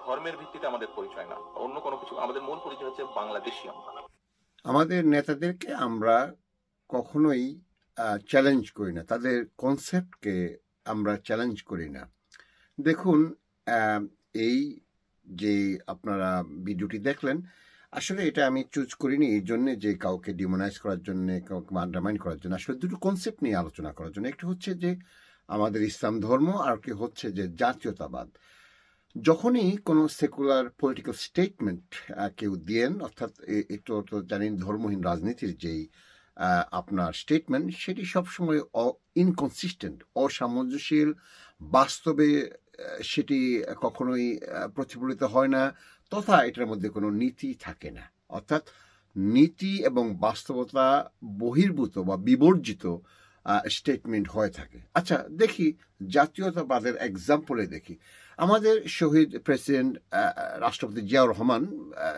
ধর্মের ভিত্তিতে আমাদের পরিচয় না, অন্য কোনো কিছু। আমাদের মূল পরিচয় হচ্ছে বাংলাদেশী আমরা। আমাদের নেতাদেরকে আমরা কখনোই চ্যালেঞ্জ করি না, তাদের কনসেপ্টকে আমরা চ্যালেঞ্জ করি না। দেখুন, এই যে আপনারা ভিডিওটি দেখলেন, আসলে এটা আমি চুজ করিনি এই জন্য যে কাউকে ডিমোনাইজ করার জন্য, কাউকে আন্ডারমাইন করার জন্য। আসলে দুটো কনসেপ্ট নিয়ে আলোচনা করার জন্য। একটি হচ্ছে যে আমাদের ইসলাম ধর্ম, আর কি হচ্ছে যে জাতীয়তাবাদ। যখনই কোনো সেকুলার পলিটিক্যাল স্টেটমেন্ট কেউ দেন, অর্থাৎ একটু তো জানেন ধর্মহীন রাজনীতির যেই আপনার স্টেটমেন্ট, সেটি সবসময় ইনকনসিস্টেন্ট, অসামঞ্জস্যশীল, বাস্তবে সেটি কখনোই প্রতিফলিত হয় না, তথা এটার মধ্যে কোনো নীতি থাকে না। অর্থাৎ নীতি এবং বাস্তবতা বহির্ভূত বা বিবর্জিত স্টেটমেন্ট হয়ে থাকে। আচ্ছা, দেখি জাতীয়তাবাদের এক্সাম্পলে দেখি। আমাদের শহীদ প্রেসিডেন্ট রাষ্ট্রপতি জিয়াউর রহমান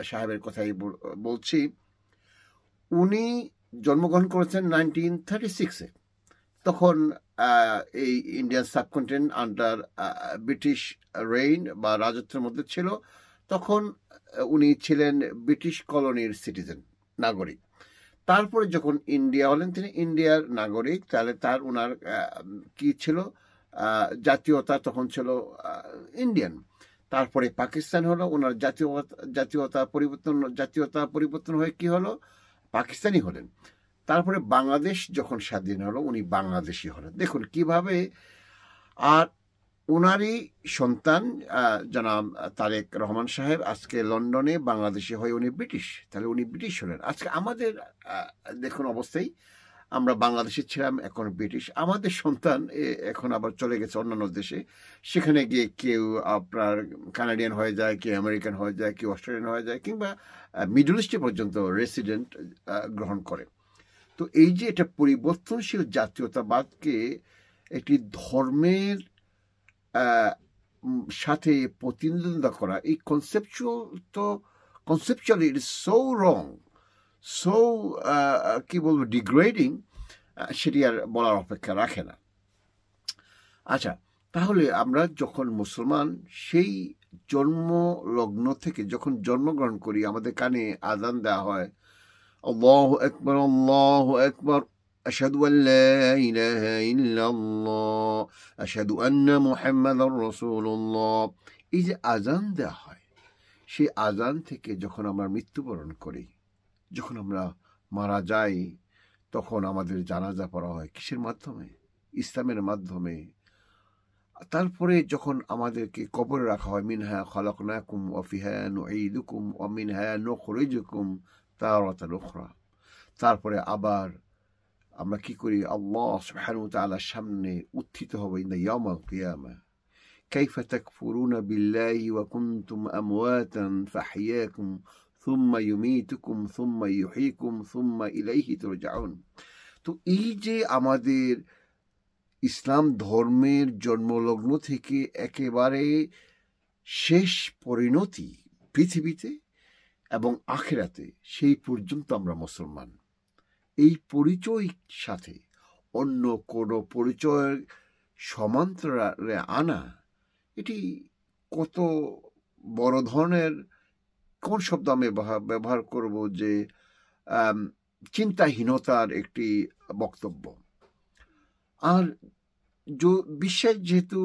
সাহেবের কথাই বলছি। উনি জন্মগ্রহণ করেছেন 1936-এ। তখন এই Indian subcontinent under British rain বা রাজত্বের মধ্যে ছিল। তখন উনি ছিলেন ব্রিটিশ কলোনির সিটিজেন, নাগরিক। তারপরে যখন ইন্ডিয়া হলেন, তিনি ইন্ডিয়ার নাগরিক। তাহলে ওনার কি ছিল, জাতীয়তা তখন ছিল ইন্ডিয়ান। তারপরে পাকিস্তান হলো, ওনার জাতীয়তা পরিবর্তন হয়ে কি হলো, পাকিস্তানি হলেন। তারপরে বাংলাদেশ যখন স্বাধীন হলো, উনি বাংলাদেশি হলেন। দেখুন কিভাবে। আর ওনারই সন্তান জনাব তারেক রহমান সাহেব আজকে লন্ডনে বাংলাদেশি হয়ে উনি ব্রিটিশ। তাহলে উনি ব্রিটিশ হলেন। আজকে আমাদের দেখুন অবস্থায়, আমরা বাংলাদেশে ছিলাম, এখন ব্রিটিশ। আমাদের সন্তান এখন আবার চলে গেছে অন্যান্য দেশে। সেখানে গিয়ে কেউ আপনার কানাডিয়ান হয়ে যায়, কেউ আমেরিকান হয়ে যায়, কেউ অস্ট্রেলিয়ান হয়ে যায়, কিংবা মিডল ইস্টে পর্যন্ত রেসিডেন্ট গ্রহণ করে। তো এই যে এটা পরিবর্তনশীল জাতীয়তাবাদকে একটি ধর্মের সাথে প্রতিদ্বন্দ্বিতা করা, এই conceptually it is so wrong, so কি বলবো, ডিগ্রেডিং, সেটি আর বলার অপেক্ষা রাখে না। আচ্ছা, তাহলে আমরা যখন মুসলমান, সেই জন্মলগ্ন থেকে যখন জন্মগ্রহণ করি, আমাদের কানে আযান দেওয়া হয়, আল্লাহু আকবার, আল্লাহু আকবার, আশহাদু আল্লা ইলাহা ইল্লাল্লাহ, আশহাদু আন্না মুহাম্মাদার রাসূলুল্লাহ। এই যে আযান দেওয়া হয়, সেই আযান থেকে যখন আমরা মৃত্যুবরণ করি, যখন আমরা মারা যাই, তখন আমাদের জানাজা পড়া হয় কিসের মাধ্যমে? ইসলামের মাধ্যমে। তারপরে যখন আমাদেরকে কবরে রাখা হয়, মিনহা খালাকনাকুম ওয়া ফিহা নুঈদুকুম ওয়া মিনহা নুখরিজুকুম তারাতান উখরা। তারপরে আবার আমরা কি করি? আল্লাহ সুবহানাহু ওয়া তাআলার সামনে উত্থিত হব ইনদা ইয়াউমাল কিয়ামা। কাইফা তাকফুরুনা বিল্লাহি ওয়া কুনতুম আমওয়াতান ফাহইয়াকুম সুম্মা ইউমীতুকুম সুম্মা ইউহয়িকুম সুম্মা ইলাইহি তুরজাউন। তো এই যে আমাদের ইসলাম ধর্মের জন্মলগ্ন থেকে একেবারে শেষ পরিণতি পৃথিবীতে এবং আখিরাতে, সেই পর্যন্ত আমরা মুসলমান। এই পরিচয় সাথে অন্য কোনো পরিচয়ের সমান্তরালে আনা, এটি কত বড় ধরনের, কোন শব্দ আমি ব্যবহার করব, যে চিন্তাহীনতার একটি বক্তব্য। আর বিশ্বাস যেহেতু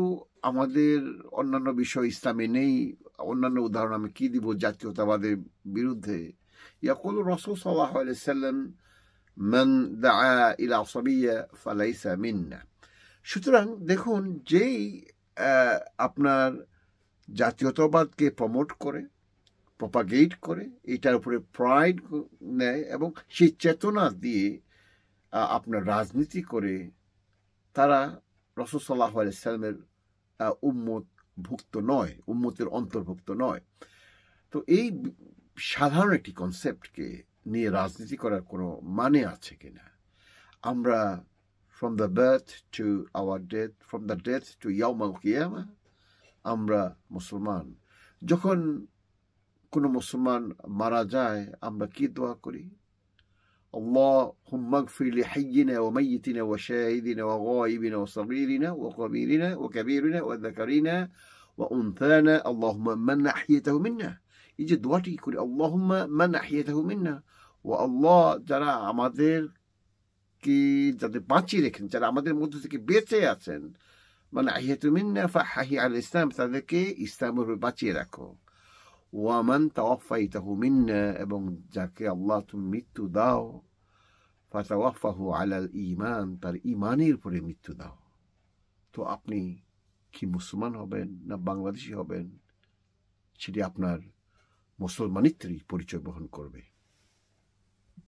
আমাদের অন্যান্য বিষয় ইসলামে নেই, অন্যান্য উদাহরণ আমি কি দিব জাতীয়তাবাদের বিরুদ্ধে? ইয়াকুল রাসূল সাল্লাল্লাহু আলাইহি ওয়াসাল্লাম, মান দাআ ইলা সাবিয়্যা ফালাইসা মিন্না। সুতরাং দেখুন, যেই আপনার জাতীয়তাবাদকে প্রমোট করে, প্রপাগেট করে, এটার উপরে প্রাইড নেয় এবং সেই চেতনা দিয়ে আপনার রাজনীতি করে, তারা রাসূল সাল্লাল্লাহু আলাইহি ওয়াসাল্লামের উম্মতভুক্ত নয়, উম্মতের অন্তর্ভুক্ত নয়। তো এই সাধারণ একটি কনসেপ্টকে নিয়ে রাজনীতি করার কোনো মানে আছে কিনা? আমরা from the birth to our death, from the death to ইয়াউমাল কিয়ামা, আমরা মুসলমান। যখন কোনো মুসলমান মারা যায়, আমরা কি দোয়া করি? اللهم اغفر لحينا وميتنا وشاهدنا وغائبنا وصغيرنا وكبيرنا وذكرنا وأنثانا اللهم من أحييته منا এই যে দোয়াটি করি আল্লাহুম্মা মান আহইয়াতাহু মিন্না ও আল্লাহ যারা আমাদের কি যাদের বাঁচিয়ে রেখেন যারা আমাদের মধ্য থেকে বেঁচে আছেন মানে আহইয়াতু মিন্না ফাহহি আল ইসলাম তাদেরকে ইসলামের উপর বাঁচিয়ে রাখো ওয়ামান তাওয়াফাইতাহু মিন্না এবং যাকে আল্লাহ তুমি মৃত্যু দাও ফাতাওয়াফাহু আলাল ঈমান তার ঈমানের উপরে মৃত্যু দাও তো আপনি কি মুসলমান হবেন না বাংলাদেশি হবেন সেটি আপনার মুসলমানিত্বেরই পরিচয় বহন করবে